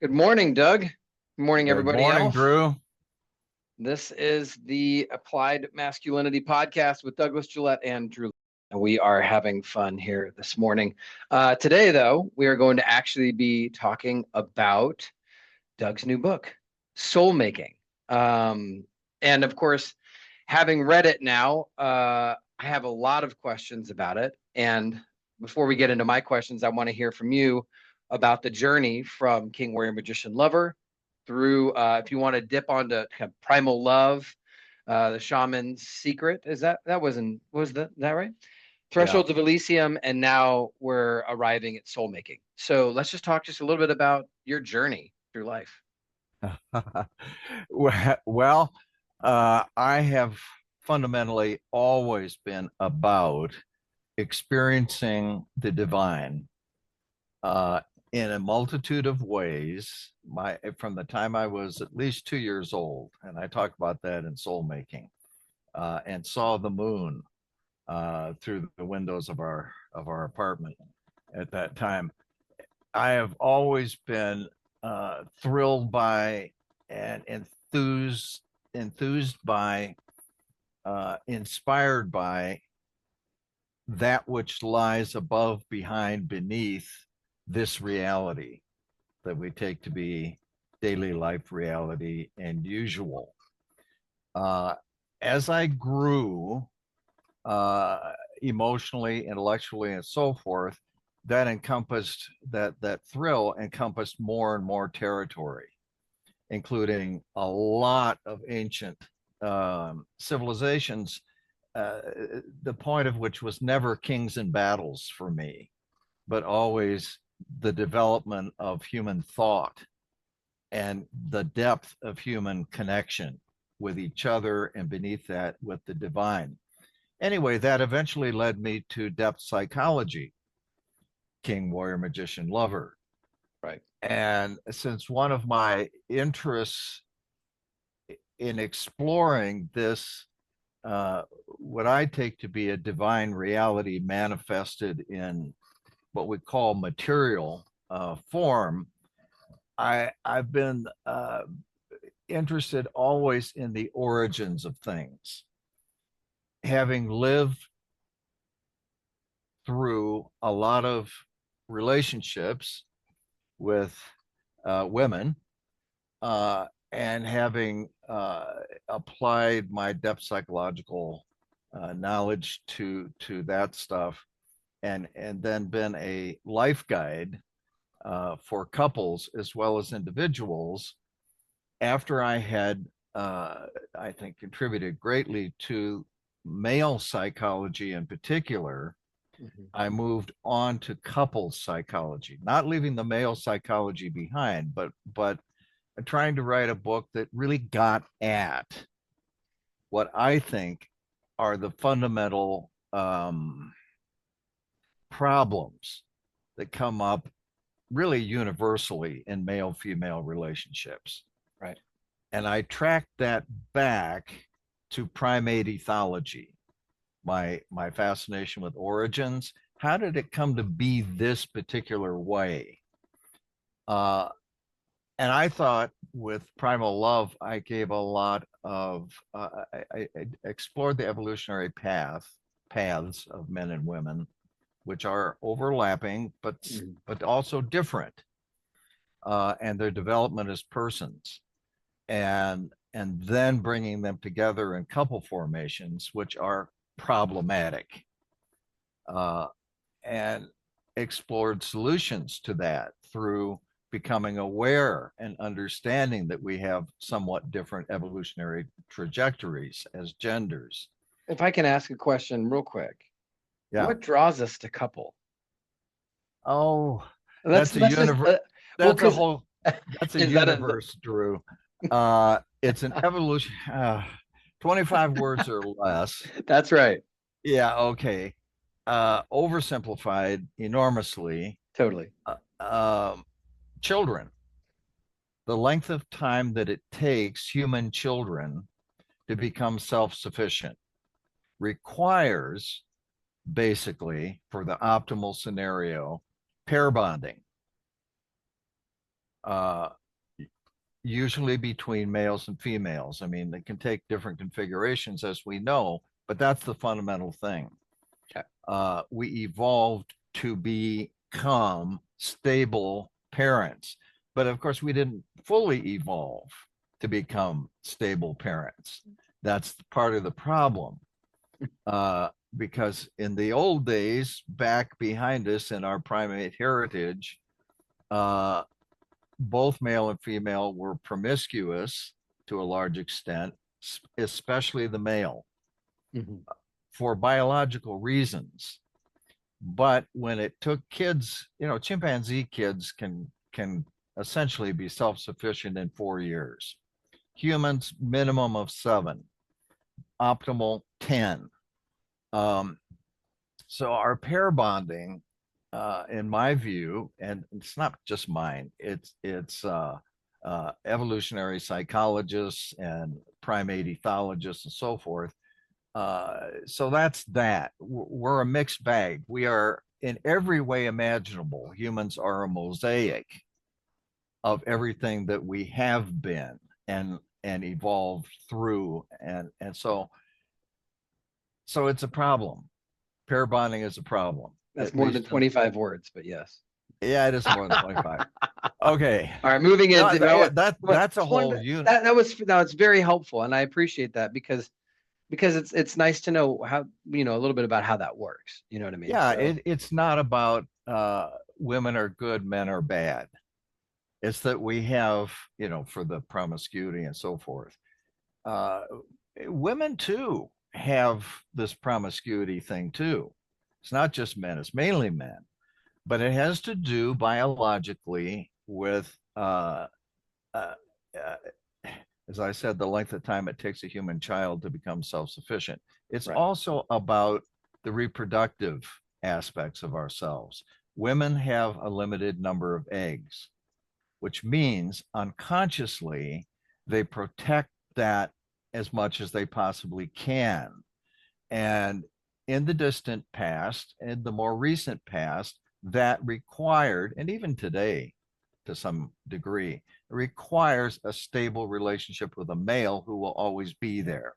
Good morning, Doug. Good morning, Good everybody morning, else. Drew. This is the Applied Masculinity Podcast with Douglas, Gillette, and Drew. And we are having fun here this morning. Today, though, we are going to actually be talking about Doug's new book, Soulmaking. And of course, having read it now, I have a lot of questions about it. And before we get into my questions, I want to hear from you about the journey from King, Warrior, Magician, Lover through, if you want to dip onto kind of Primal Love, the Shaman's Secret. Is that right? Yeah. Thresholds of Elysium, and now we're arriving at Soulmaking. So let's just talk just a little bit about your journey through life. Well, I have fundamentally always been about experiencing the divine uh, in a multitude of ways. From the time I was at least 2 years old, and I talk about that in Soulmaking, and saw the moon through the windows of our apartment at that time. I have always been thrilled by and enthused by, inspired by that which lies above, behind, beneath this reality that we take to be daily life reality and usual. Uh, as I grew emotionally, intellectually, and so forth, that thrill encompassed more and more territory, including a lot of ancient civilizations, uh, the point of which was never kings and battles for me, but always the development of human thought and the depth of human connection with each other, and beneath that with the divine. Anyway, that eventually led me to depth psychology, King, Warrior, Magician, Lover. Right. And since one of my interests in exploring this, what I take to be a divine reality manifested in what we call material form, I've been interested always in the origins of things. Having lived through a lot of relationships with women, and having applied my depth psychological knowledge to that stuff, and then been a life guide for couples as well as individuals. After I had, I think, contributed greatly to male psychology in particular, Mm-hmm. I moved on to couples psychology, not leaving the male psychology behind, but trying to write a book that really got at what I think are the fundamental problems that come up really universally in male female relationships. Right. And I tracked that back to primate ethology, my fascination with origins. How did it come to be this particular way? Uh, and I thought with Primal Love, I gave a lot of, I explored the evolutionary paths of men and women, which are overlapping, Mm-hmm. but also different, and their development as persons, and then bringing them together in couple formations, which are problematic, uh, and explored solutions to that through becoming aware and understanding that we have somewhat different evolutionary trajectories as genders. If I can ask a question real quick, Yeah. what draws us to couple? Oh, Let's that's a let's just universe. well, That's a because whole. That's a is that a universe, Drew. It's an evolution. 25 words or less. that's right. Yeah. Okay. Oversimplified enormously. Totally. Uh, um, Children. The length of time that it takes human children to become self-sufficient requires, basically, for the optimal scenario, pair bonding. uh, usually between males and females. I mean, they can take different configurations, as we know, but that's the fundamental thing. Okay. We evolved to become stable parents, but of course, we didn't fully evolve to become stable parents. That's part of the problem. Because in the old days, back behind us in our primate heritage, both male and female were promiscuous to a large extent, especially the male, for biological reasons. But when it took kids, chimpanzee kids can essentially be self-sufficient in 4 years. Humans, minimum of 7, optimal 10. So our pair bonding, in my view, and it's not just mine, it's evolutionary psychologists and primate ethologists and so forth. So that's that. We're a mixed bag. We are in every way imaginable. Humans are a mosaic of everything that we have been and evolved through, and so it's a problem. Pair bonding is a problem. That's more than 25 words, but yes. Yeah, it is more than 25. Okay. All right, moving into that's a whole unit. It's very helpful, and I appreciate that because it's nice to know how, a little bit about how that works. You know what I mean? Yeah, so it's not about women are good, men are bad. It's that we have, for the promiscuity and so forth. Women too have this promiscuity thing too. It's not just men, it's mainly men, but it has to do biologically with, as I said, the length of time it takes a human child to become self-sufficient. It's also about the reproductive aspects of ourselves. Women have a limited number of eggs, which means unconsciously they protect that as much as they possibly can. And in the distant past and the more recent past, that required, and even today to some degree, requires a stable relationship with a male who will always be there.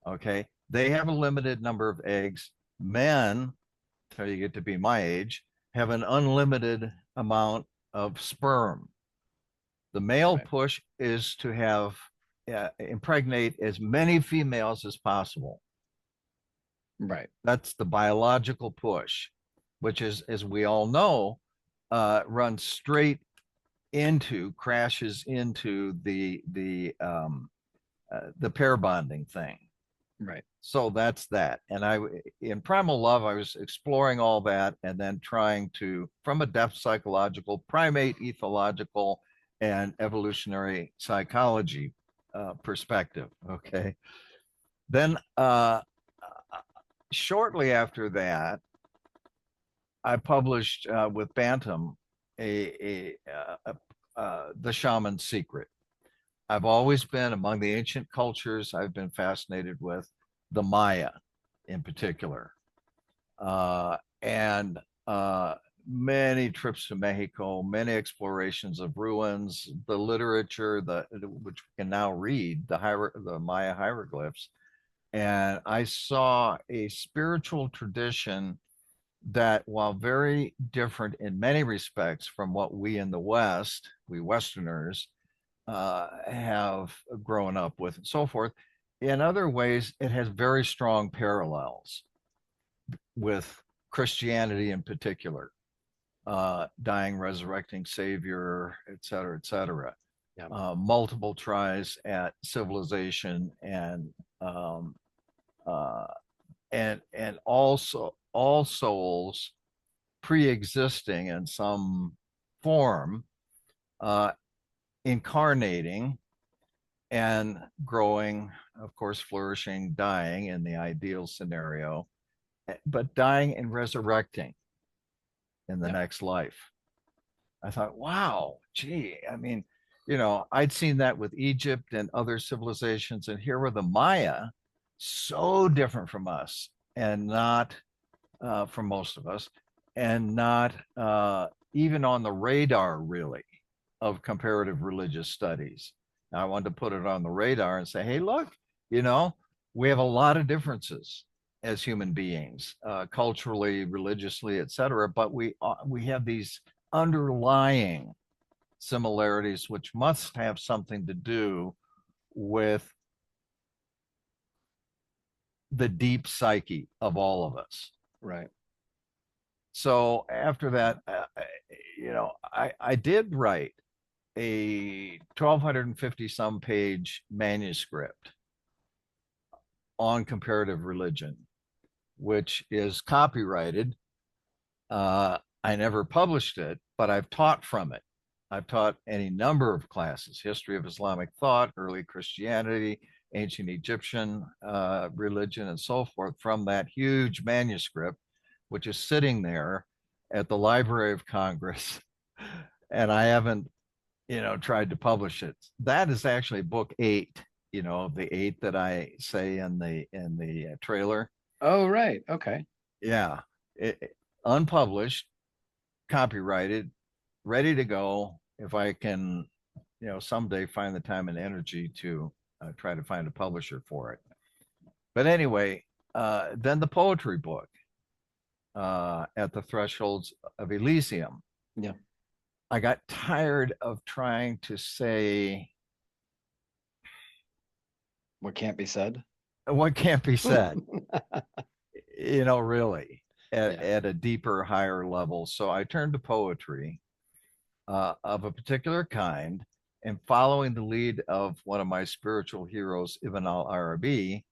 Okay, they have a limited number of eggs. Men, until you get to be my age, have an unlimited amount of sperm. The male push is to have impregnate as many females as possible. Right. That's the biological push, which is, as we all know, runs straight into, crashes into the pair bonding thing. Right. So that's that. And in Primal Love, I was exploring all that and then trying to, from a depth psychological, primate ethological, and evolutionary psychology perspective. Okay. Then shortly after that, I published with Bantam the Shaman's Secret. I've always been, among the ancient cultures, I've been fascinated with the Maya in particular. And many trips to Mexico, many explorations of ruins, the literature, which we can now read, the Maya hieroglyphs. And I saw a spiritual tradition that, while very different in many respects from what we in the West, we Westerners, have grown up with and so forth, in other ways, it has very strong parallels with Christianity in particular, dying, resurrecting Savior, et cetera, et cetera. Yeah. Multiple tries at civilization and also all souls pre-existing in some form, incarnating and growing, of course, flourishing, dying in the ideal scenario, but dying and resurrecting in the next life. I thought, wow, gee, I mean, I'd seen that with Egypt and other civilizations, and here were the Maya, so different from us, and not from most of us, and not even on the radar, really, of comparative religious studies. And I wanted to put it on the radar and say, hey, look, you know, we have a lot of differences as human beings, culturally, religiously, et cetera, but we have these underlying similarities which must have something to do with the deep psyche of all of us. Right. So after that, I did write a 1,250 some page manuscript on comparative religion, which is copyrighted. I never published it, but I've taught from it. I've taught any number of classes: history of Islamic thought, early Christianity, ancient Egyptian religion, and so forth, from that huge manuscript, which is sitting there at the Library of Congress. And I haven't, tried to publish it. That is actually book 8, the 8 that I say in the trailer. Oh, right. Okay. Yeah. Unpublished, copyrighted, ready to go. If I can, someday find the time and energy to try to find a publisher for it. But anyway, then the poetry book, At the Thresholds of Elysium. Yeah. I got tired of trying to say what can't be said. What can't be said, really at a deeper, higher level. So I turned to poetry of a particular kind, and following the lead of one of my spiritual heroes, Ibn al-Arabi,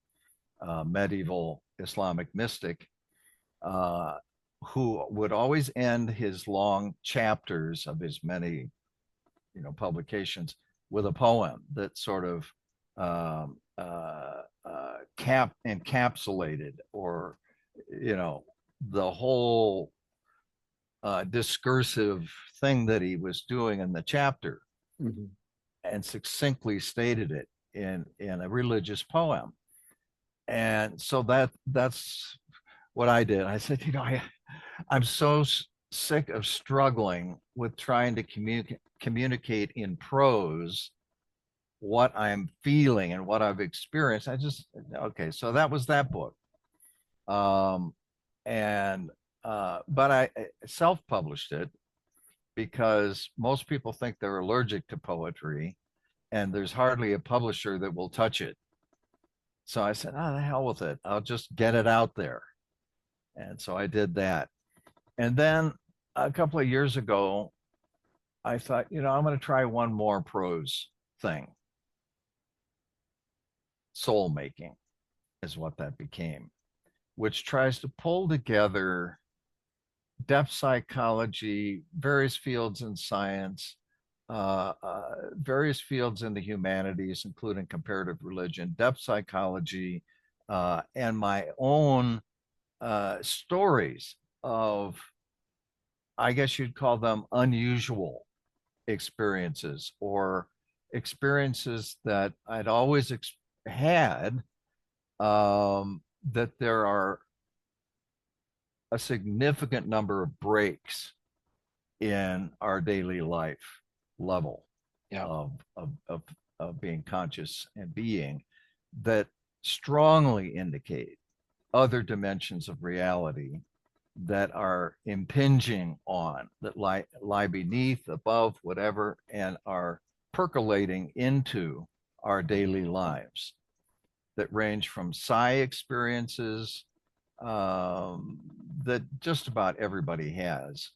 medieval Islamic mystic, who would always end his long chapters of his many, publications with a poem that sort of encapsulated, or, the whole discursive thing that he was doing in the chapter, mm-hmm. and succinctly stated it in a religious poem. And so that's what I did. I said, I'm so sick of struggling with trying to communicate in prose what I'm feeling and what I've experienced. Okay, so that was that book. But I self-published it because most people think they're allergic to poetry, and there's hardly a publisher that will touch it. So I said, the hell with it. I'll just get it out there. And so I did that. And then a couple of years ago, I thought, I'm going to try one more prose thing. Soulmaking is what that became, which tries to pull together depth psychology, various fields in science, various fields in the humanities, including comparative religion, depth psychology, and my own stories of, I guess you'd call them, unusual experiences, or experiences that I'd always had, that there are a significant number of breaks in our daily life level of being conscious and being, that strongly indicate other dimensions of reality that are impinging on, that lie beneath, above, whatever, and are percolating into our daily lives, that range from psi experiences that just about everybody has,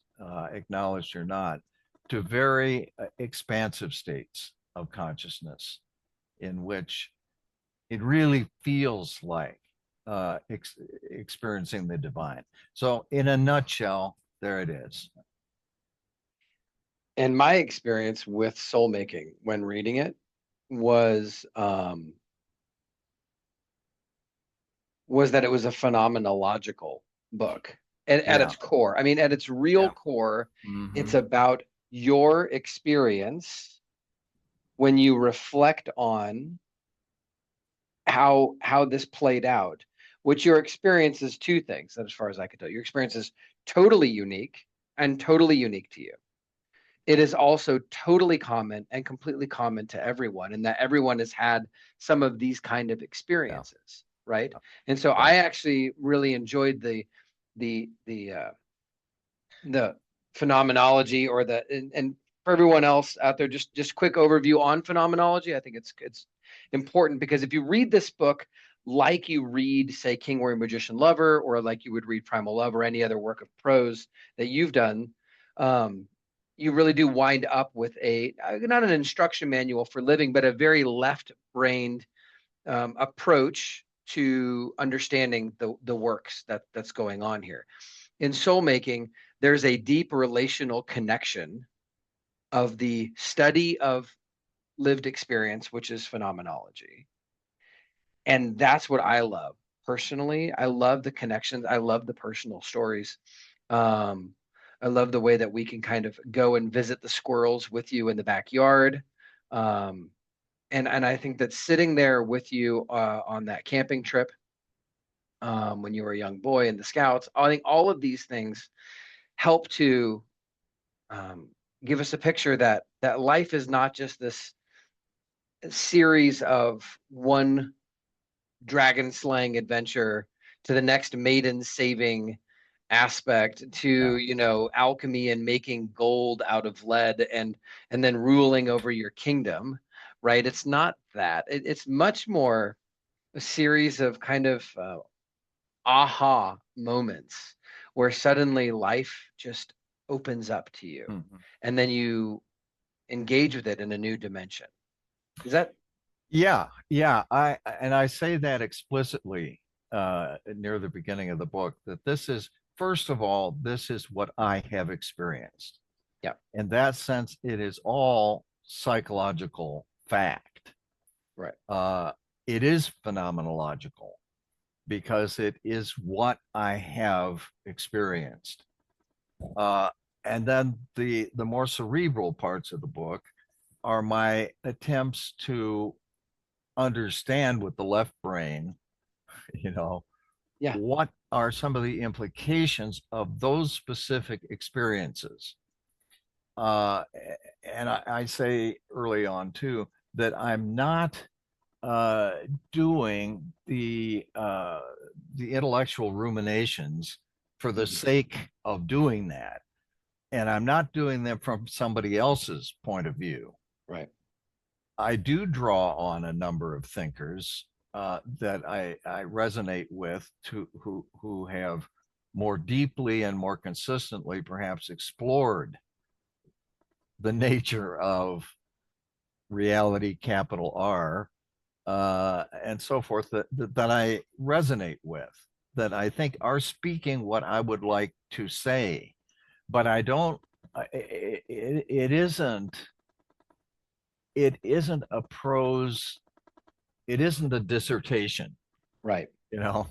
acknowledged or not, to very expansive states of consciousness in which it really feels like experiencing the divine. So in a nutshell, there it is. And my experience with Soulmaking when reading it was that it was a phenomenological book at its core. I mean, at its real core, it's about your experience when you reflect on how this played out, which your experience is two things, as far as I can tell. Your experience is totally unique, and totally unique to you. It is also totally common and completely common to everyone, and that everyone has had some of these kind of Yeah. experiences, right? And so I Right. actually really enjoyed the the uh, the phenomenology, or and for everyone else out there, just quick overview on phenomenology. I think it's important, because if you read this book like you read, say, King, Warrior, Magician, Lover, or like you would read Primal Love or any other work of prose that you've done, um, you really do wind up with a not an instruction manual for living, but a very left-brained approach to understanding the works that's going on here. In soul making, there's a deep relational connection of the study of lived experience, which is phenomenology. And that's what I love personally. I love the connections. I love the personal stories. Um, I love the way that we can kind of go and visit the squirrels with you in the backyard. Um, and I think that sitting there with you on that camping trip when you were a young boy in the Scouts, I think all of these things help to um, give us a picture that life is not just this series of one dragon slaying adventure to the next maiden saving aspect to Yeah. alchemy and making gold out of lead and then ruling over your kingdom, right? It's not that. It's much more a series of kind of aha moments where suddenly life just opens up to you, Mhm. and then you engage with it in a new dimension. Is that Yeah, yeah. I say that explicitly near the beginning of the book, that this is, first of all, this is what I have experienced. yeah, In that sense, it is all psychological fact. right, Uh, it is phenomenological because it is what I have experienced. Uh, and then the more cerebral parts of the book are my attempts to understand with the left brain, you know, yeah, what are some of the implications of those specific experiences. Uh, and I say early on too that I'm not uh, doing the intellectual ruminations for the mhm, sake of doing that, and I'm not doing them from somebody else's point of view. right, I do draw on a number of thinkers that I resonate with, who have more deeply and more consistently perhaps explored the nature of reality, capital R, and so forth, that I resonate with, that I think are speaking what I would like to say, but I don't. It isn't. It isn't a prose. It isn't a dissertation. right. You know,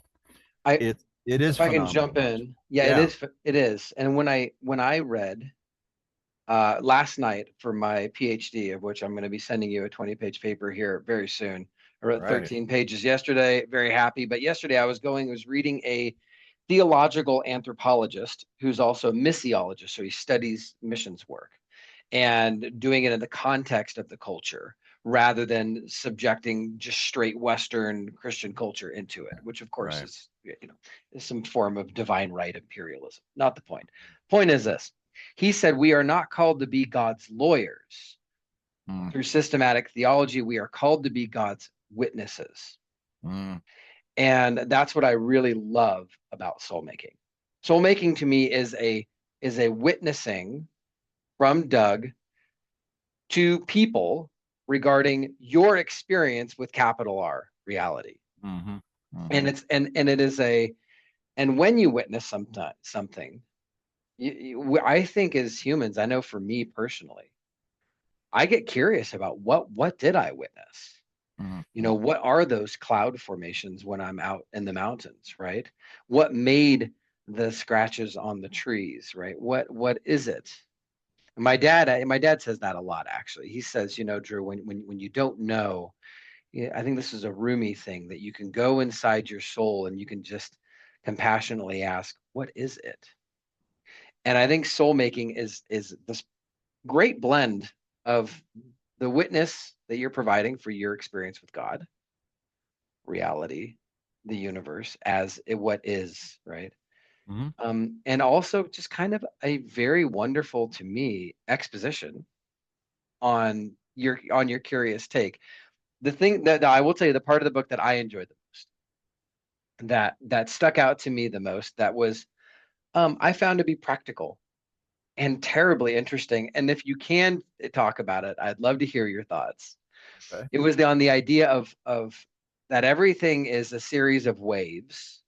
I it is If I can jump phenomenological. in, yeah, Yeah. it is. And when I read last night for my PhD, of which I'm going to be sending you a 20-page paper here very soon. I All wrote right. 13 pages yesterday, very happy. But yesterday I was reading a theological anthropologist who's also a missiologist, so he studies missions work and doing it in the context of the culture rather than subjecting just straight Western Christian culture into it, which of course Right. is some form of divine right imperialism. Not the point. Point is this: he said we are not called to be God's lawyers. Mm, Through systematic theology, we are called to be God's witnesses. mm, And that's what I really love about soul making. Soul making to me is a witnessing from Doug to people regarding your experience with capital R reality. mm-hmm, And mm-hmm. it is and when you witness something, I think as humans, I know for me personally, I get curious about what did I witness? Mm-hmm. What are those cloud formations when I'm out in the mountains, right? What made the scratches on the trees, right? What is it? My dad says that a lot, actually. He says, Drew, when you don't know, yeah, I think this is a Rumi thing, that you can go inside your soul and you can just compassionately ask, what is it? And I think soul making is this great blend of the witness that you're providing for your experience with God, reality, the universe as what is, right? Mm-hmm. And also just kind of a very wonderful to me exposition on your curious take. The thing that I will tell you, the part of the book that I enjoyed the most, that stuck out to me the most, that was I found to be practical and terribly interesting. And if you can talk about it, I'd love to hear your thoughts. Okay. It was on the idea of that everything is a series of waves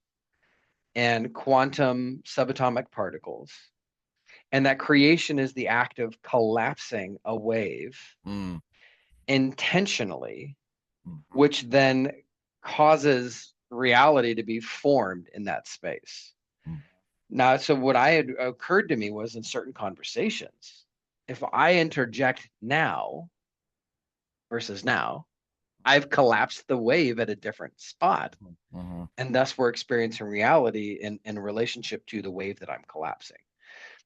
and quantum subatomic particles, and that creation is the act of collapsing a wave Mm-hmm. intentionally, which then causes reality to be formed in that space. Now, so what I had occurred to me was in certain conversations, if I interject now versus now, I've collapsed the wave at a different spot. Mm-hmm. And thus we're experiencing reality in relationship to the wave that I'm collapsing.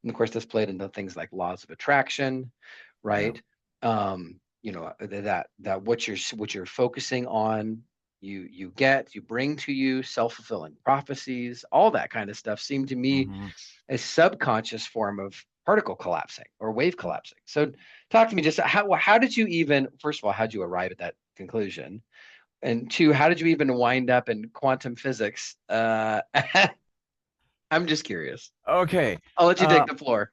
And of course, this played into things like laws of attraction, Yeah. right? That what you're focusing on, you bring to you self-fulfilling prophecies, all that kind of stuff seemed to me Mm-hmm. a subconscious form of particle collapsing or wave collapsing. So talk to me just how did you even, first of all, how did you arrive at that conclusion? And two, how did you even wind up in quantum physics? I'm just curious. Okay. I'll let you Uh, take the floor.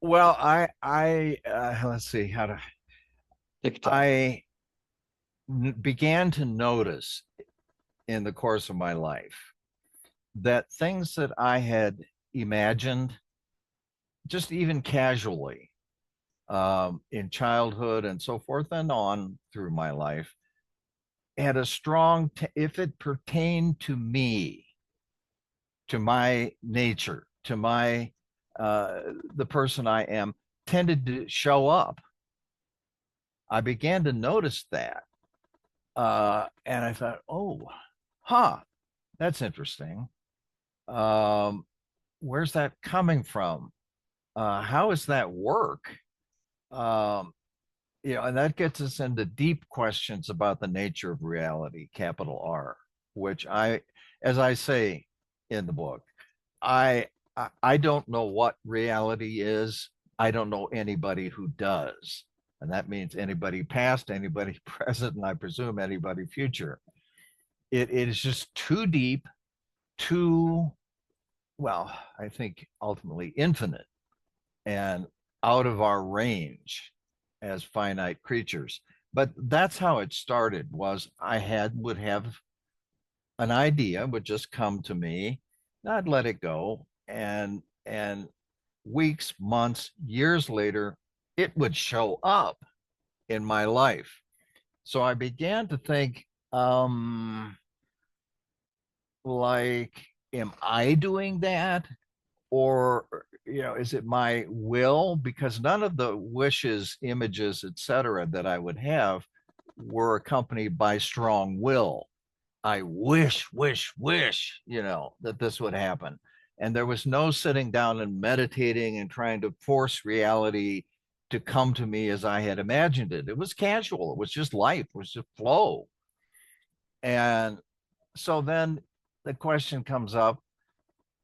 well, let's see how to. Take your time. I began to notice in the course of my life that things that I had imagined, just even casually, in childhood and so forth and on through my life, had a strong, if it pertained to me, to my nature, to my, the person I am, tended to show up. I began to notice that. And I thought, oh, that's interesting. Um, where's that coming from? How does that work? Um, and that gets us into deep questions about the nature of reality, capital R, which as I say in the book, I I don't know what reality is. I don't know anybody who does. And that means anybody past, anybody present, and I presume anybody future. It is just too deep, too, well, I think ultimately infinite and out of our range as finite creatures. But that's how it started. Was would have an idea would just come to me, I'd let it go, and weeks, months, years later, it would show up in my life. So I began to think, like, am I doing that? Or, is it my will? Because none of the wishes, images, etc., that I would have were accompanied by strong will. I wish, that this would happen. And there was no sitting down and meditating and trying to force reality to come to me as I had imagined it. It was casual. It was just life, it was just flow. And so then the question comes up,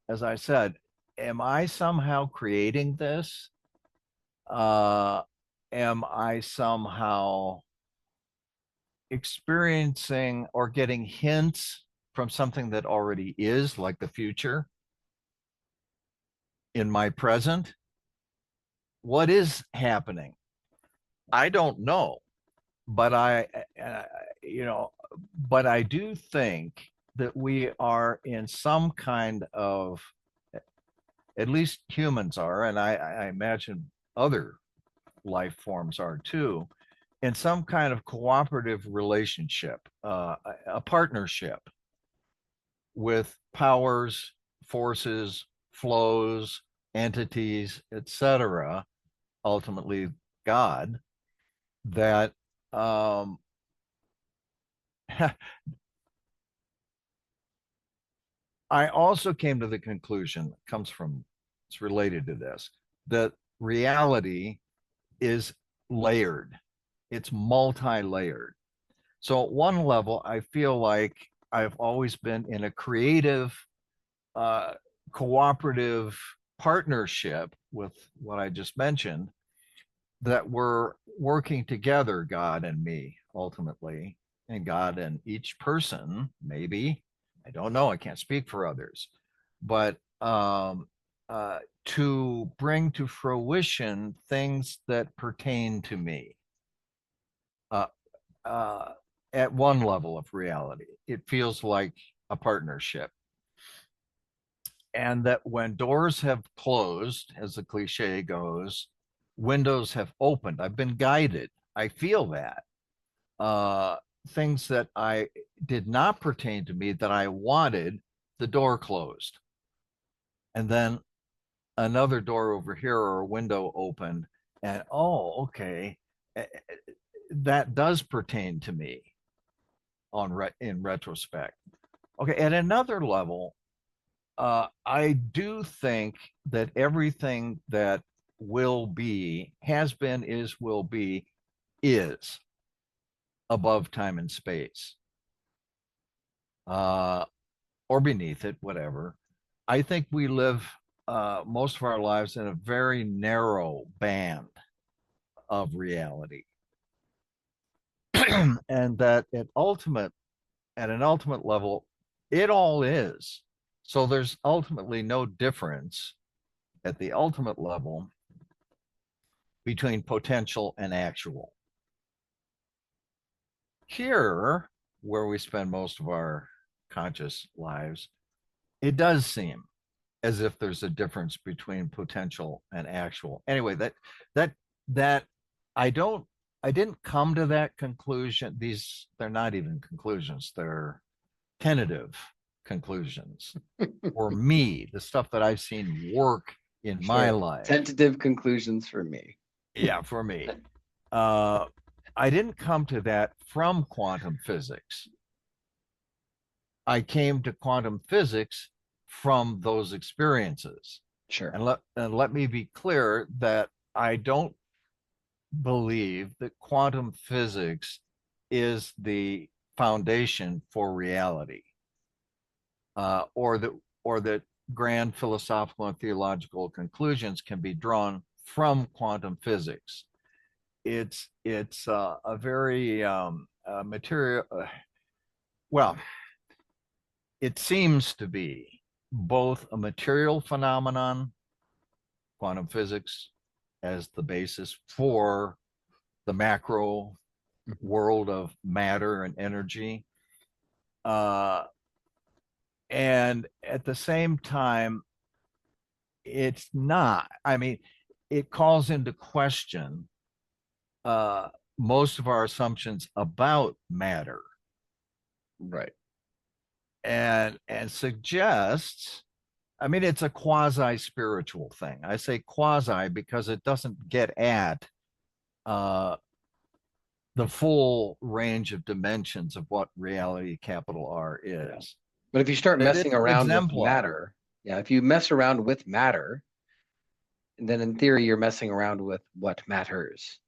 as I said, am I somehow creating this? Uh, am I somehow experiencing or getting hints from something that already is, like the future, in my present? What is happening? I don't know, but uh, you know, but I do think that we are in some kind of, at least humans are, and I imagine other life forms are too, in some kind of cooperative relationship, a partnership with powers, forces, flows, entities, etc., ultimately God, that um, I also came to the conclusion, comes from It's related to this. That reality is layered. It's multi-layered. So at one level, I feel like I've always been in a creative, uh, cooperative partnership with what I just mentioned, that we're working together, God and me, ultimately, and God and each person, maybe. I don't know. I can't speak for others, but to bring to fruition things that pertain to me. Uh, uh, at one level of reality, it feels like a partnership. And that when doors have closed, as the cliche goes, windows have opened. I've been guided. I feel that. Uh, Things that I did not pertain to me that I wanted, the door closed. And then another door over here or a window opened. And oh, okay. That does pertain to me in retrospect. Okay, at another level, I do think that everything that will be, has been, is, will be, is above time and space, uh, or beneath it, whatever. I think we live most of our lives in a very narrow band of reality, and that at an ultimate level, it all is. So there's ultimately no difference at the ultimate level between potential and actual. Here, where we spend most of our conscious lives, it does seem as if there's a difference between potential and actual. Anyway, that I don't I didn't come to that conclusion. They're not even conclusions, they're tentative conclusions for me, the stuff that I've seen work in my life. Tentative conclusions for me. Yeah, for me. Uh, I didn't come to that from quantum physics. I came to quantum physics from those experiences. Sure. And let me be clear that I don't believe that quantum physics is the foundation for reality, or that grand philosophical and theological conclusions can be drawn from quantum physics. It's a very material. Well, it seems to be both a material phenomenon, quantum physics, as the basis for the macro world of matter and energy. And at the same time, it's not. I mean, it calls into question most of our assumptions about matter. Right. And suggests, I mean, it's a quasi spiritual thing. I say quasi because it doesn't get at the full range of dimensions of what reality, capital R, is. But if you start messing around with matter, if you mess around with matter, then in theory, you're messing around with what matters.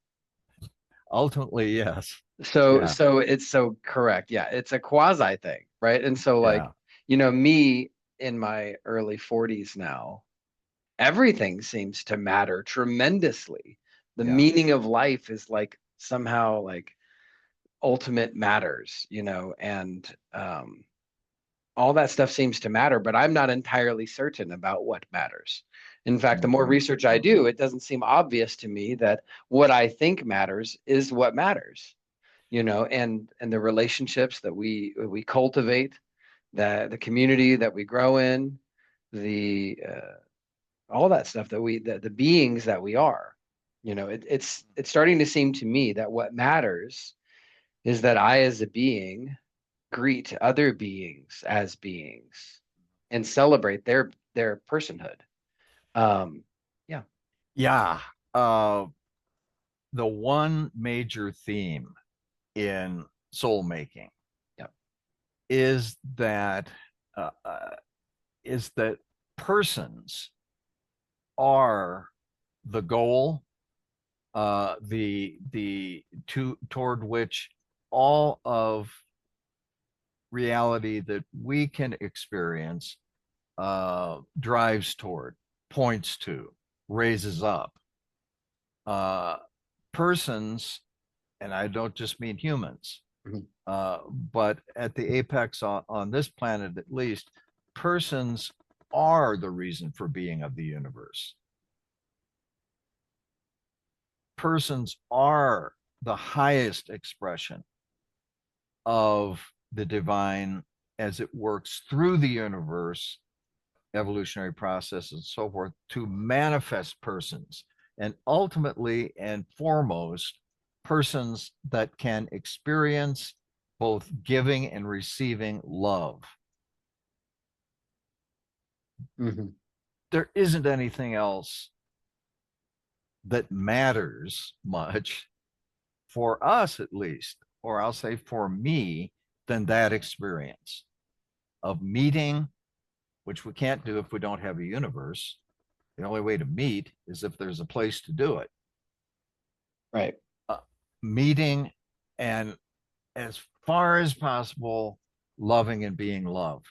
Ultimately, yes. So it's so correct. Yeah, it's a quasi thing, right? And so me in my early 40s now, everything seems to matter tremendously. The meaning of life is like somehow like ultimate matters, and all that stuff seems to matter, but I'm not entirely certain about what matters. In fact, the more research I do, it doesn't seem obvious to me that what I think matters is what matters, and the relationships that we cultivate, the community that we grow in, the all that stuff that the beings that we are. It's starting to seem to me that what matters is that I, as a being, greet other beings as beings and celebrate their personhood. Yeah. Yeah. The one major theme in Soulmaking is that persons are the goal, toward which all of reality that we can experience drives toward, points to, raises up. Uh, Persons, and I don't just mean humans, but at the apex on this planet at least, persons are the reason for being of the universe. Persons are the highest expression of the divine as it works through the universe, evolutionary process and so forth, to manifest persons, and ultimately and foremost persons that can experience both giving and receiving love. There isn't anything else that matters much, for us at least, or I'll say for me, than that experience of meeting, which we can't do if we don't have a universe. The only way to meet is if there's a place to do it. Right. Meeting, and as far as possible, loving and being loved.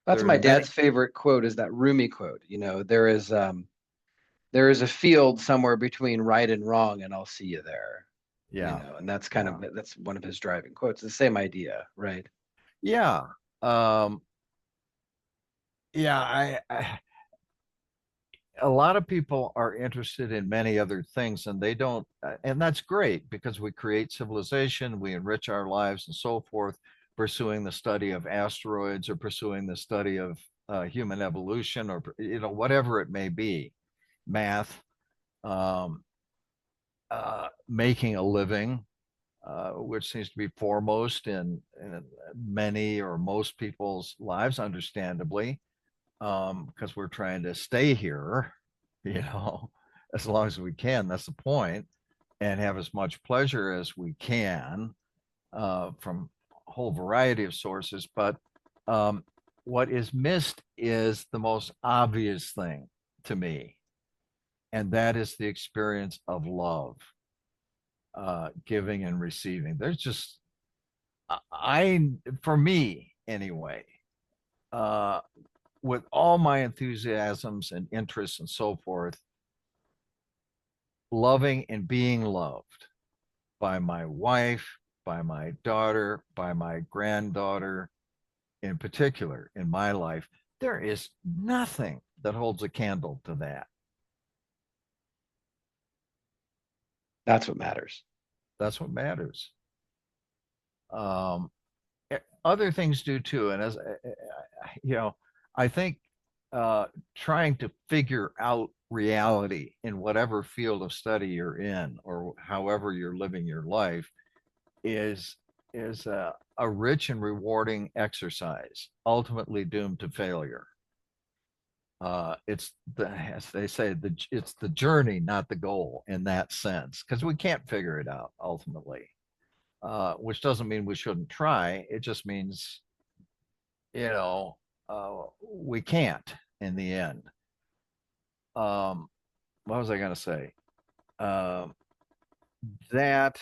That's my dad's favorite quote, is that Rumi quote. There is a field somewhere between right and wrong, and I'll see you there. Yeah. And that's that's one of his driving quotes. The same idea, right? Yeah. Yeah, a lot of people are interested in many other things, and they don't, and that's great, because we create civilization, we enrich our lives and so forth, pursuing the study of asteroids or pursuing the study of human evolution, or whatever it may be, math, making a living, which seems to be foremost in many or most people's lives, understandably, because we're trying to stay here, as long as we can. That's the point, and have as much pleasure as we can from a whole variety of sources. But what is missed is the most obvious thing to me, and that is the experience of love, giving and receiving. There's just, for me anyway, with all my enthusiasms and interests and so forth, loving and being loved by my wife, by my daughter, by my granddaughter in particular in my life, there is nothing that holds a candle to that. That's what matters. That's what matters. Other things do too. And as I think trying to figure out reality in whatever field of study you're in, or however you're living your life, is a rich and rewarding exercise, ultimately doomed to failure. It's as they say, it's the journey, not the goal, in that sense, because we can't figure it out ultimately. Which doesn't mean we shouldn't try. It just means, we can't in the end. What was I going to say? That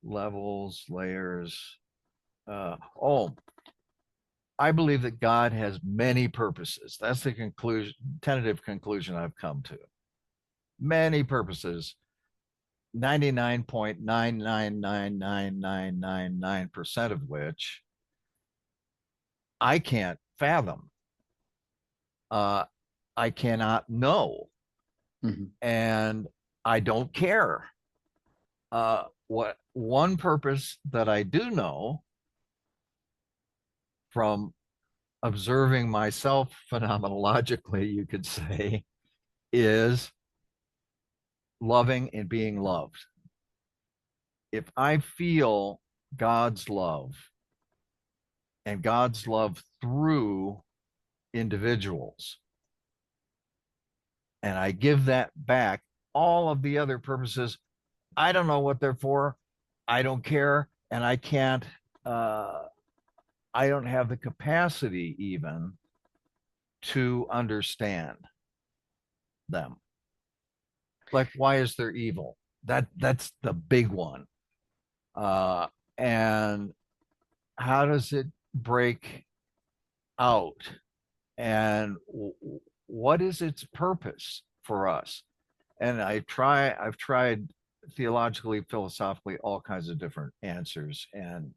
levels, layers. I believe that God has many purposes. That's the tentative conclusion I've come to. Many purposes, 99.999999% of which I can't fathom. I cannot know. And I don't care. What one purpose that I do know from observing myself phenomenologically, you could say, is loving and being loved. If I feel God's love, and God's love through individuals, and I give that back, all of the other purposes, I don't know what they're for. I don't care. And I can't, I don't have the capacity even to understand. them? Like, why is there evil? That's the big one. And how does it break out? And what is its purpose for us? And I've tried theologically, philosophically, all kinds of different answers, and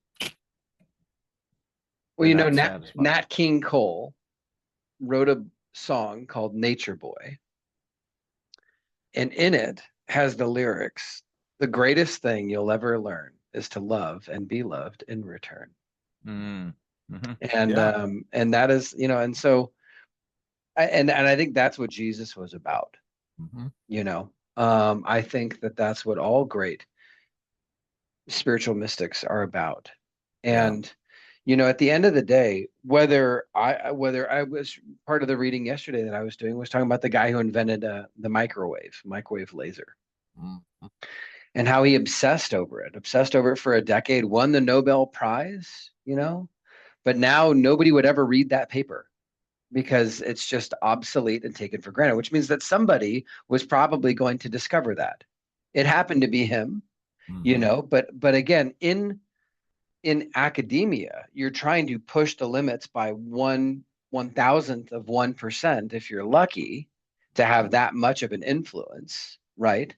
Well, they're not Nat satisfying. King Cole wrote a song called Nature Boy, and in it has the lyrics, the greatest thing you'll ever learn is to love and be loved in return. Mm, hmm. And Yeah. and that is, and so and I think that's what Jesus was about, Hmm. you know. I think that that's what all great spiritual mystics are about. Yeah. And at the end of the day, whether I was part of the reading yesterday that I was doing was talking about the guy who invented the microwave laser, Mm-hmm. and how he obsessed over it for a decade, won the Nobel Prize, but now nobody would ever read that paper because it's just obsolete and taken for granted, which means that somebody was probably going to discover that. It happened to be him, Hmm. but again, in academia, you're trying to push the limits by 1/1000 of 1%, if you're lucky, to have that much of an influence, right?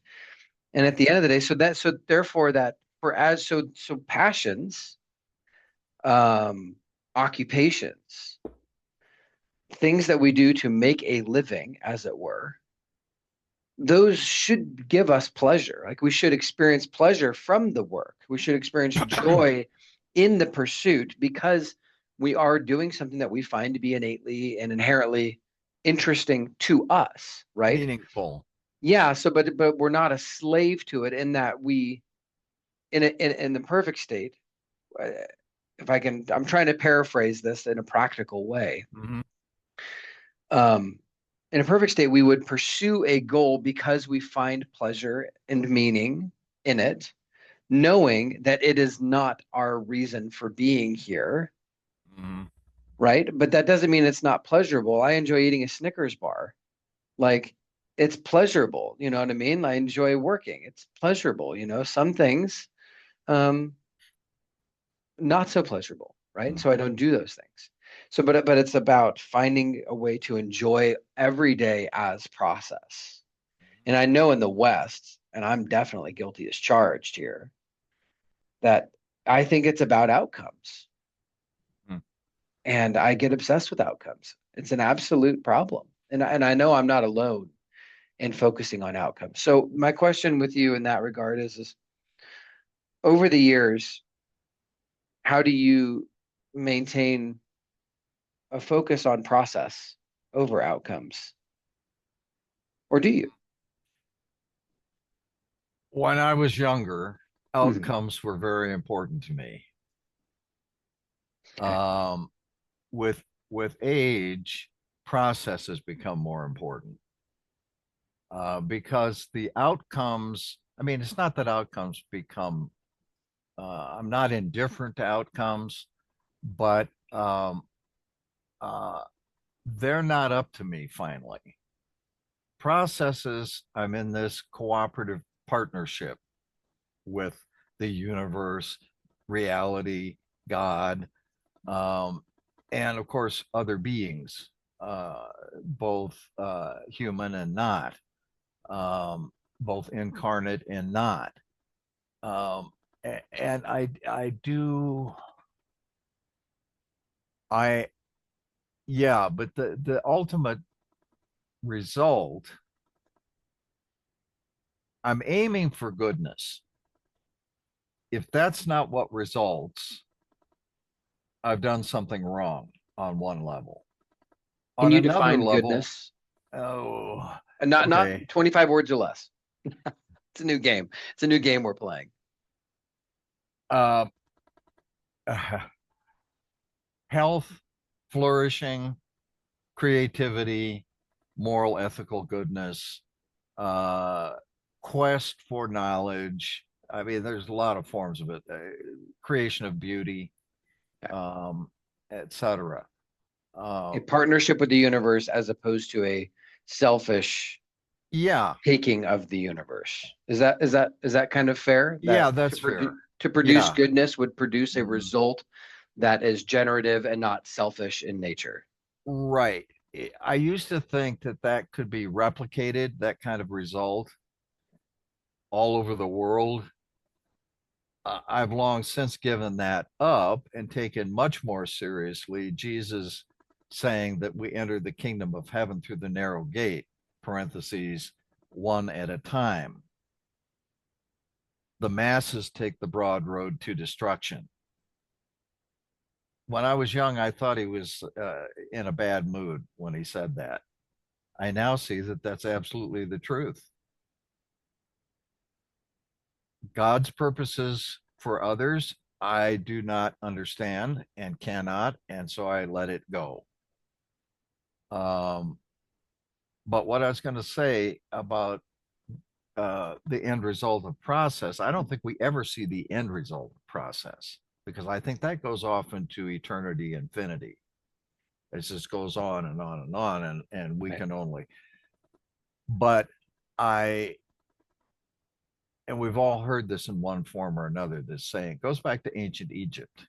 And at the end of the day, so therefore that for as so passions, um, occupations, things that we do to make a living, as it were, those should give us pleasure. Like we should experience pleasure from the work. We should experience joy in the pursuit because we are doing something that we find to be innately and inherently interesting to us, right? Meaningful. Yeah. So, but we're not a slave to it in that in the perfect state. uh, If I can, I'm trying to paraphrase this in a practical way. Hmm. Um, in a perfect state, we would pursue a goal because we find pleasure and meaning in it, knowing that it is not our reason for being here, Hmm. right? But that doesn't mean it's not pleasurable. I enjoy eating a Snickers bar. Like it's pleasurable, you know what I mean? I enjoy working. It's pleasurable, some things um not so pleasurable, right? And so I don't do those things. So but it's about finding a way to enjoy every day as process. And I know in the West, and I'm definitely guilty as charged here, that I think it's about outcomes. And I get obsessed with outcomes. It's an absolute problem. And I know I'm not alone in focusing on outcomes. So my question with you in that regard is over the years, how do you maintain a focus on process over outcomes? Or do you? When I was younger, Mhm. outcomes were very important to me. Okay. Um, with age, processes become more important because the outcomes. I mean, it's not that outcomes become. I'm not indifferent to outcomes, but uh, they're not up to me finally. Processes, I'm in this cooperative partnership with the universe, reality, God, um, and of course, other beings, both human and not, both incarnate and not. Um, and I, yeah, but the ultimate result, I'm aiming for goodness. If that's not what results, I've done something wrong on one level. Can On you another define level, goodness? oh, And not okay. 25 words or less. It's a new game. It's a new game we're playing. Uh, Health, flourishing, creativity, moral, ethical goodness, uh, quest for knowledge. I mean, there's a lot of forms of it. Creation of beauty, Okay. etc. A Um, partnership with the universe as opposed to a selfish. Yeah. taking of the universe. Is that kind of fair? That Yeah, that's fair. to produce Yeah. goodness would produce a Mhm. result that is generative and not selfish in nature. Right. I used to think that that could be replicated, that kind of result, all over the world. I've long since given that up and taken much more seriously Jesus saying that we enter the kingdom of heaven through the narrow gate, parentheses, one at a time. The masses take the broad road to destruction. When I was young, I thought he was in a bad mood when he said that. I now see that that's absolutely the truth. God's purposes for others, I do not understand and cannot, and so I let it go. Um, but what I was going to say about the end result of process, I don't think we ever see the end result of process because I think that goes off into eternity, infinity. It just goes on and on and on, and we Right. can only. But I, and we've all heard this in one form or another. This saying goes back to ancient Egypt.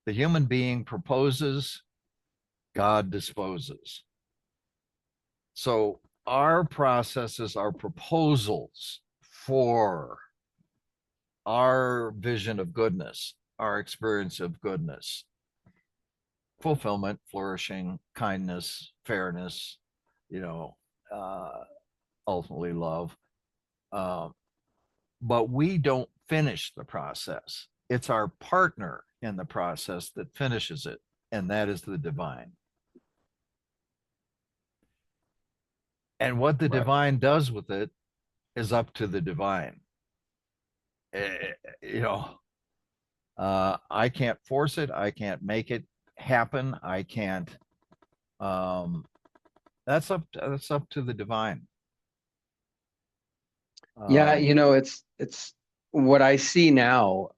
The human being proposes, God disposes. So our processes are proposals for our vision of goodness, our experience of goodness, fulfillment, flourishing, kindness, fairness, you know, uh, ultimately love. Um, but we don't finish the process. It's our partner in the process that finishes it, and that is the divine. And what the Right. divine does with it is up to the divine. Eh, you know, I can't force it. I can't make it happen. I can't. Um, that's up to the divine. Yeah, Um, it's what I see now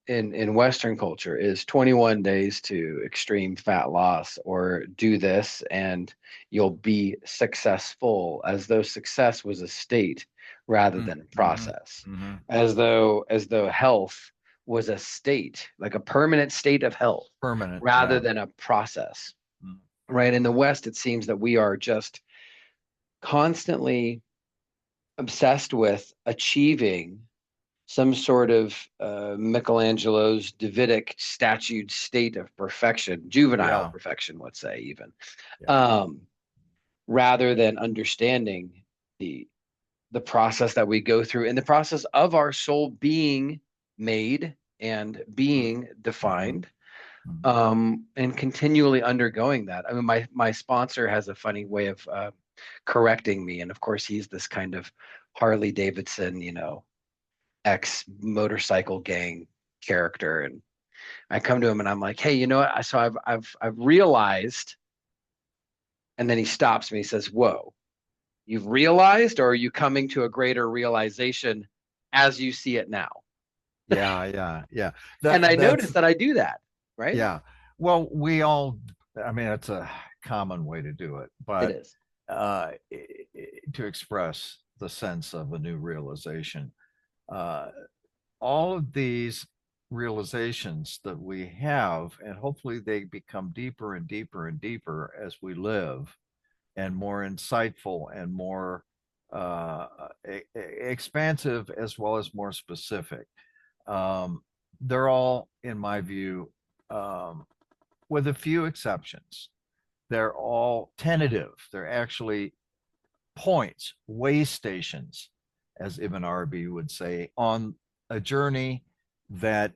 in Western culture is 21 days to extreme fat loss, or do this and you'll be successful, as though success was a state rather than a mm-hmm, process, mm-hmm. as though health was a state, like a permanent state of health Permanent. rather Yeah. than a process. Mm. Right? In the West, it seems that we are just constantly obsessed with achieving some sort of Michelangelo's Davidic statued state of perfection, juvenile Yeah. perfection, let's say, even, Yeah. um, rather than understanding the the process that we go through in the process of our soul being made and being Mm-hmm. defined, Mm-hmm. and continually undergoing that. I mean, my sponsor has a funny way of correcting me, and of course, he's this kind of Harley Davidson, ex motorcycle gang character. And I come to him and I'm like, hey, you know what? So I've realized. And then he stops me. He says, whoa, you've realized, or are you coming to a greater realization as you see it now? Yeah. Yeah. Yeah. And I That's noticed that I do that, right? yeah. Well, we all. I mean, it's a common way to do it, It but is. to express the sense of a new realization. Uh, all of these realizations that we have, and hopefully they become deeper and deeper and deeper as we live, and more insightful and more expansive as well as more specific. Um, they're all, in my view, with a few exceptions, they're all tentative. They're actually points, way stations, as Ibn Arabi would say, on a journey that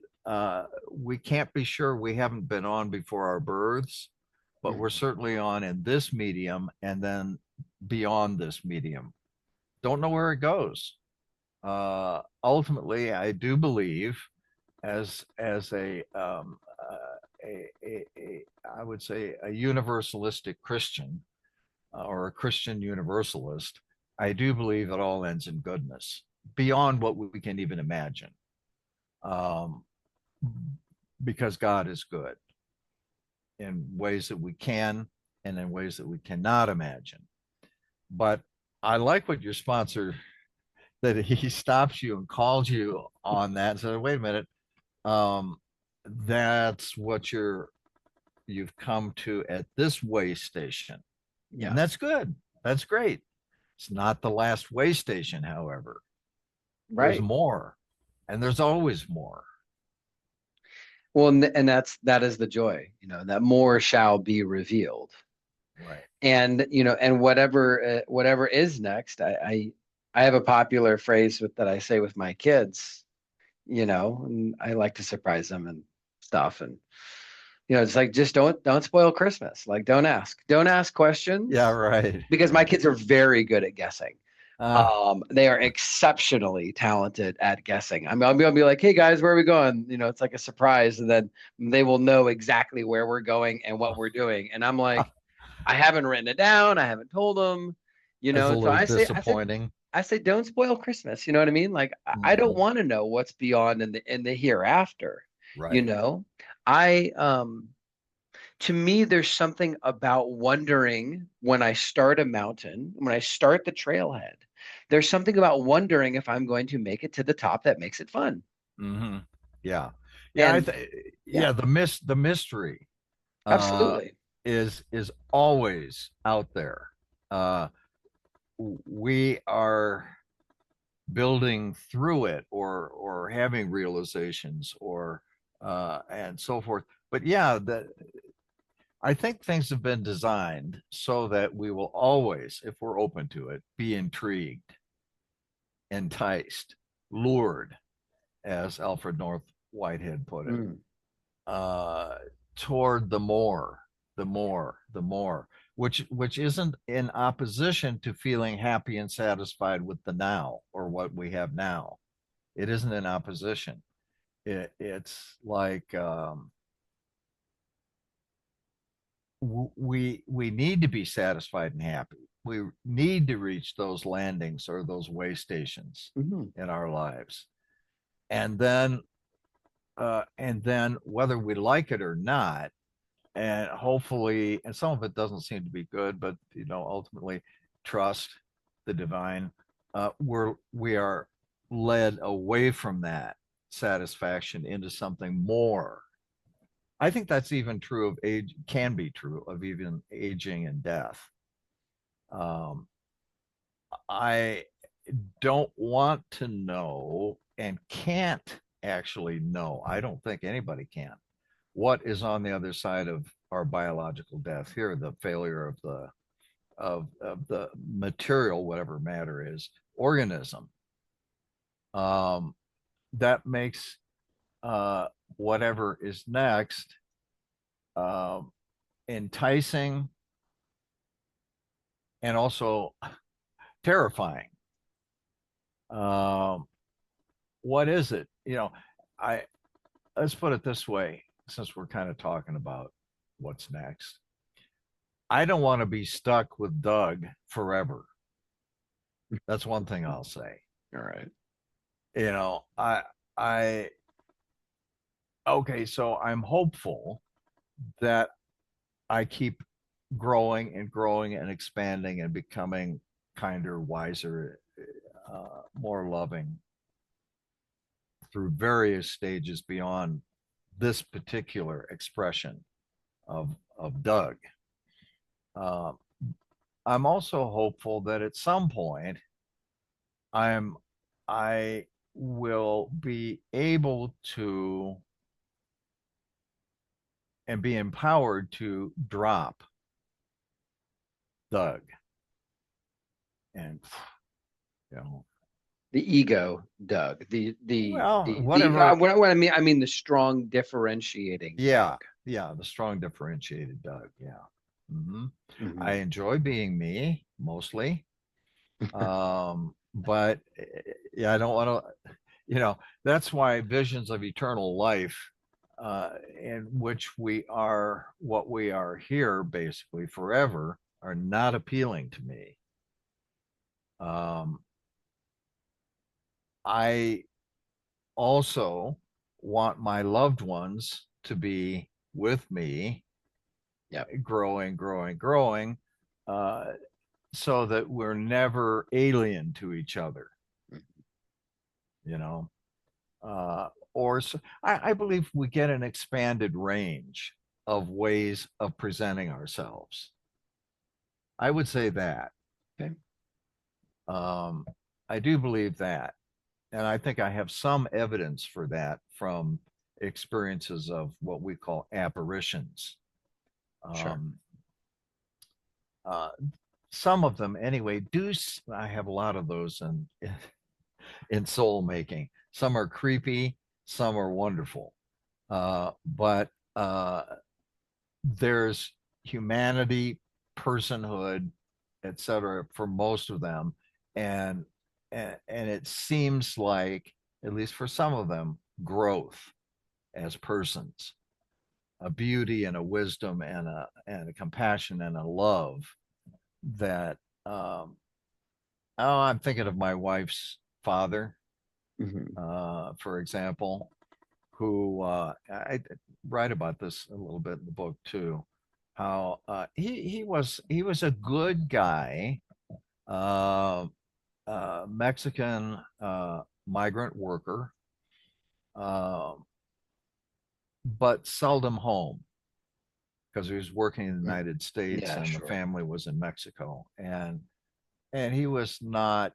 we can't be sure we haven't been on before our births, but we're Mhm. certainly on in this medium and then beyond this medium. Don't know where it goes. Ultimately, I do believe, as a I would say a universalistic Christian, or a Christian universalist, I do believe it all ends in goodness beyond what we can even imagine, um, because God is good in ways that we can and in ways that we cannot imagine. But I like what your sponsor, that he stops you and calls you on that and says, wait a minute, um, that's what you've come to at this way station. Yeah. And that's good. That's great. It's not the last way station, however. There's Right. more, and there's always more. Well, and that is the joy, that more shall be revealed. Right. And and whatever is next, I have a popular phrase that I say with my kids, and I like to surprise them and stuff. And it's like, just don't spoil Christmas. Like, don't ask Yeah, questions, right. because my Right. kids are very good at guessing. Uh, They are exceptionally talented at guessing. I'll be like, hey guys, where are we going? It's like a surprise, and then they will know exactly where we're going and what we're doing. And I'm like, I haven't written it down. I haven't told them, it's a So little disappointing. I say, don't spoil Christmas. You know what I mean? Like, I don't Mhm. want to know what's beyond in the hereafter. You Right. know, I To me, there's something about wondering when I start a mountain, when I start the trailhead. There's something about wondering if I'm going to make it to the top that makes it fun. Hmm. Yeah. Yeah. And yeah, Yeah. The mystery uh, absolutely. is always out there. Uh, we are building through it, or having realizations, or and so forth. But yeah, I think things have been designed so that we will always, if we're open to it, be intrigued, enticed, lured, as Alfred North Whitehead put it, Mm. uh, toward the more, which isn't in opposition to feeling happy and satisfied with the now, or what we have now. It isn't in opposition. It's like, we need to be satisfied and happy. We need to reach those landings, or those way stations Mhm. in our lives, and then whether we like it or not, and hopefully, and some of it doesn't seem to be good, but ultimately, trust the divine. We are led away from that satisfaction into something more. I think that's even true of age, can be true of even aging and death. Um, I don't want to know, and can't actually know. I don't think anybody can, what is on the other side of our biological death here, the failure of the material, whatever matter is, organism. Um, that makes whatever is next um, enticing, and also terrifying. Um, what is it? I Let's put it this way, since we're kind of talking about what's next. I don't want to be stuck with Doug forever. That's one thing I'll say. All right. You know, I, okay, so I'm hopeful that I keep growing and growing and expanding and becoming kinder, wiser, more loving through various stages beyond this particular expression of Doug. Uh, I'm also hopeful that at some point I'm I will be able to and be empowered to drop Doug, and you know The ego, Doug. well, The whatever. what I mean the strong differentiating Yeah, Doug. yeah, the strong differentiated Doug. Yeah. Hmm. I Hmm. enjoy being me mostly, but yeah, I don't want to. That's why visions of eternal life, in which we are what we are here basically forever, are not appealing to me. Um, I also want my loved ones to be with me, Yep. growing, growing, growing. Uh, so that we're never alien to each other, you know. Or so, I believe we get an expanded range of ways of presenting ourselves. I would say that. Okay. Um, I do believe that. And I think I have some evidence for that from experiences of what we call apparitions. Sure. Um, uh, some of them, anyway, do. I have a lot of those in soul making. Some are creepy, some are wonderful. But there's humanity, personhood, etc. for most of them, and, and it seems like, at least for some of them, growth as persons, a beauty and a wisdom and a compassion and a love that oh, I'm thinking of my wife's father, for example, who I write about this a little bit in the book too. How he was a good guy, uh, Mexican migrant worker, uh, but seldom home because he was working in the United States Yeah, and the sure. family was in Mexico, and he was not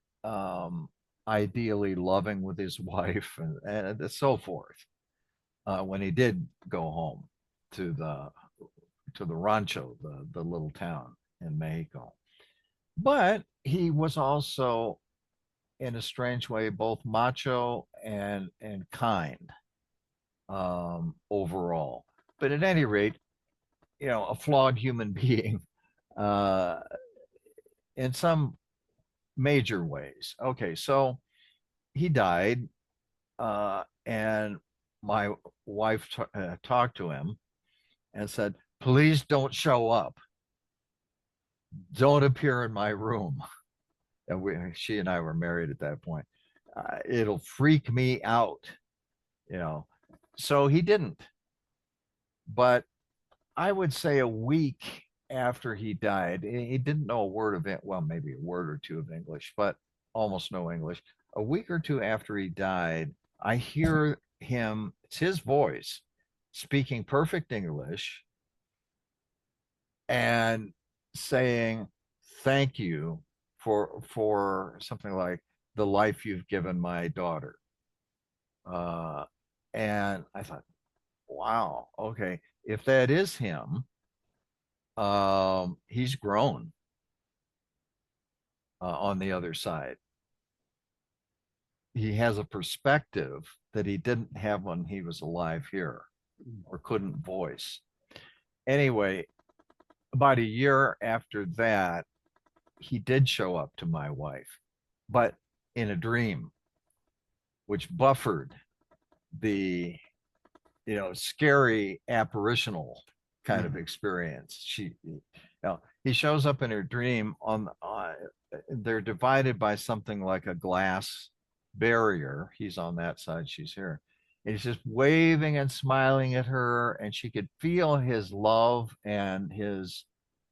ideally loving with his wife and so forth. When he did go home to the rancho, the little town in Mexico. But he was also, in a strange way, both macho and kind overall. But at any rate, a flawed human being uh, in some major ways. Okay, so he died, and my wife talked to him and said, "Please don't show up. Don't appear in my room." And she and I were married at that point. It'll freak me out, you know. So he didn't. But I would say a week after he died, he didn't know a word of it. Well, maybe a word or two of English, but almost no English. A week or two after he died, I hear him, it's his voice, speaking perfect English and saying, "Thank you for something like the life you've given my daughter." Uh, and I thought, wow, okay, if that is him, he's grown on the other side. He has a perspective that he didn't have when he was alive here or couldn't voice. Anyway, about a year after that, he did show up to my wife, but in a dream, which buffered the scary apparitional kind of experience. He shows up in her dream on they're divided by something like a glass barrier. He's on that side, she's here. And he's just waving and smiling at her, and she could feel his love and his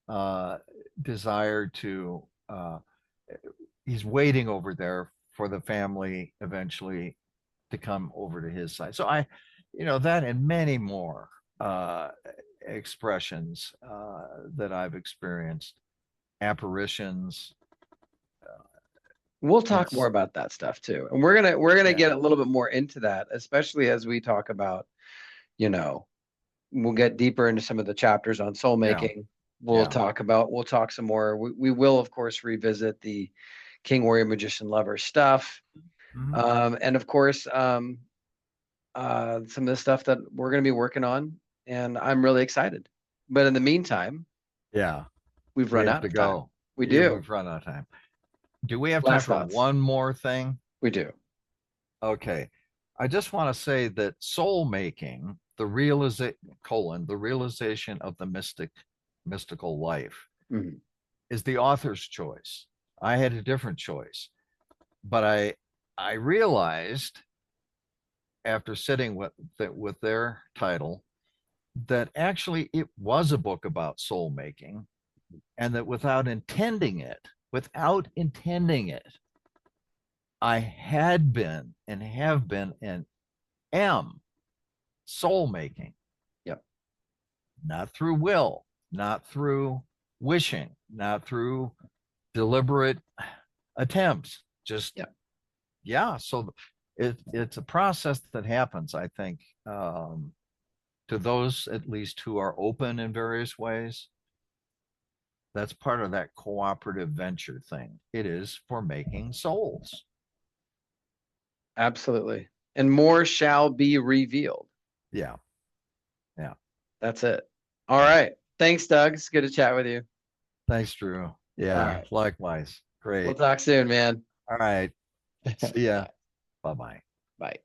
uh, desire to. He's waiting over there for the family eventually to come over to his side. So that and many more expressions that I've experienced, apparitions. We'll talk more It's about that stuff too. And we're gonna yeah, get a little bit more into that, especially as we talk about, you know, we'll get deeper into some of the chapters on soul yeah, making. yeah. We'll talk some more. We will, of course, revisit the King, Warrior, Magician, Lover stuff. Mhm. And of course, some of the stuff that we're going to be working on. And I'm really excited. But in the meantime, Yeah. we've We run have out to of time. go. We Yeah, do. we've run out of time. Do we have time Last for thoughts. one more thing? We do. Okay. I just want to say that soul making, the realization of the mystical life Mhm. is the author's choice. I had a different choice, but I realized after sitting with their title that actually it was a book about soul making, And that without intending it, I had been and have been and am soul making. Yep. Not through will, not through wishing, not through deliberate attempts. Just, yep. Yeah. So it's a process that happens, I think, to those at least who are open in various ways. That's part of that cooperative venture thing. It is for making souls. Absolutely. And more shall be revealed. Yeah. Yeah. That's it. All right. Thanks, Doug. It's good to chat with you. Thanks, Drew. Yeah. Right. Likewise. Great. We'll talk soon, man. All right. See ya. Bye-bye. Bye.